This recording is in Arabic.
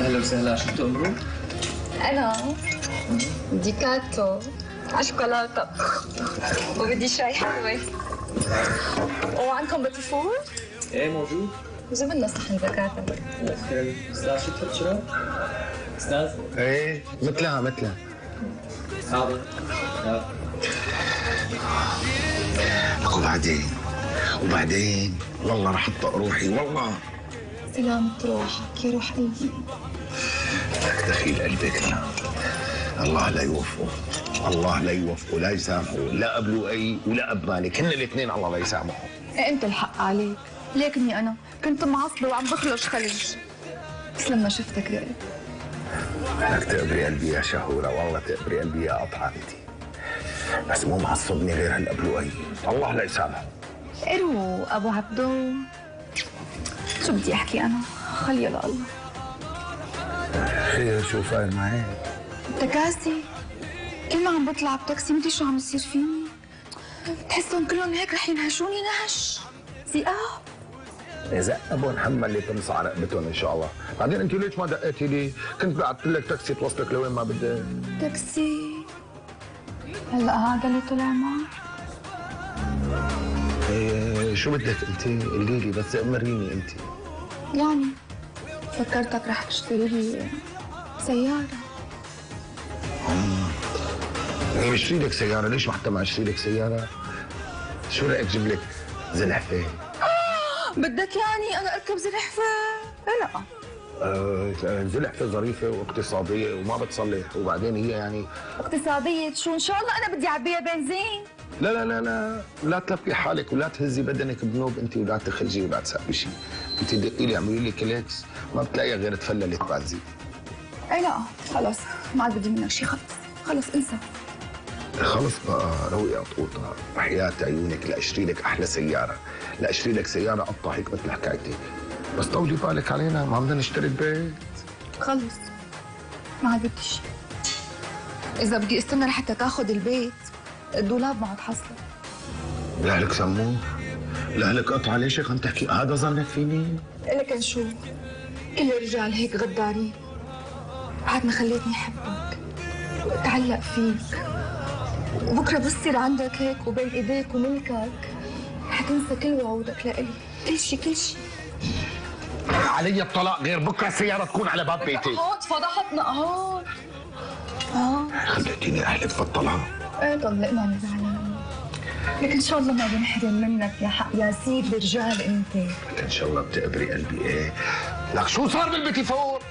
اهلا وسهلا، شو بتأمروا؟ أنا بدي كاتو على شوكولاتة وبدي شاي حلوة. وعندكم بيت فول؟ ايه موجود. جيب لنا صحن زكاة. استاذ شو بتحب تشرب؟ استاذ؟ ايه مثلها. حاضر. وبعدين والله رح اطلق روحي والله. سلامة روحك يا روح قلبي. لك دخيل قلبك انا. الله لا يوفقه لا يسامحه، لا اب لؤي ولا اب مالك، هن الاثنين الله لا يسامحهم. إيه انت الحق عليك، ليكني انا كنت معصبة وعم بخرج خلج، بس لما شفتك رقت. لك تقبري قلبي يا شهورة، والله تقبري قلبي يا قطعة انت. بس مو معصبني غير هالاب لؤي، الله لا يسامحه. إلو ابو عبدو، شو بدي احكي انا؟ خليه لله. خير شو صاير معي؟ تكاسي، كل ما عم بطلع بتاكسي مدري شو عم يصير فيني، بتحسهم كلهم هيك رح ينهشوني نهش ذئاب. إذا أبو محمد اللي تمسح على رقبتهم إن شاء الله. بعدين أنت ليش ما دقيتي لي؟ كنت بعثت لك تاكسي توصلك لوين ما بدك. تاكسي؟ هلا هذا اللي طلع معك؟ إيه شو بدك أنت؟ قولي لي بس أمريني أنت. يعني فكرتك رح تشتري لي سيارة. يعني بشتري لك سيارة، ليش حتى ما أشتري لك سيارة؟ شو رأيك جيب لك زلحفة؟ بدك يعني أنا أركب زلحفة؟ لا. زلحفة ظريفة واقتصادية وما بتصلح، وبعدين هي يعني اقتصادية شو؟ إن شاء الله أنا بدي أعبيها بنزين. لا تلبكي حالك ولا تهزي بدنك بنوب انت ولا تخرجي ولا تسوي شيء. انت دقي لي اعملي لي كليكس ما بتلاقيها غير تفللت بنزين. اي لا خلص ما عاد بدي منك شيء، خلص انسى. خلص بقى روقي يا قطوطة، وحياة عيونك لاشتري لك احلى سيارة، لاشتري لك سيارة قطع هيك مثل حكايتي. بس طولي بالك علينا ما بدنا نشتري البيت. خلص ما عاد بدي شيء. إذا بدي استنى لحتى تاخذ البيت، الدولاب ما عاد حصله. لهلك سموه، لهلك قطعة، ليش هيك عم تحكي؟ هذا ظنك فيني؟ لكن شو؟ كل الرجال هيك غدارين. بعد ما خليتني احبك واتعلق فيك، وبكره بصير عندك هيك وبين ايديك وملكك حتنسى كل وعودك لإلي، كل شيء. علي الطلاق غير بكره السيارة تكون على باب بيتي. هون فضحتنا هون. خليتيني اهلك بالطلاق. ايه طلقنا انا زعلانه، لكن ان شاء الله ما بنحرم منك يا حق يا سيد رجال انت. ان شاء الله بتقبري قلبي. ايه لك شو صار بالبيتي فور؟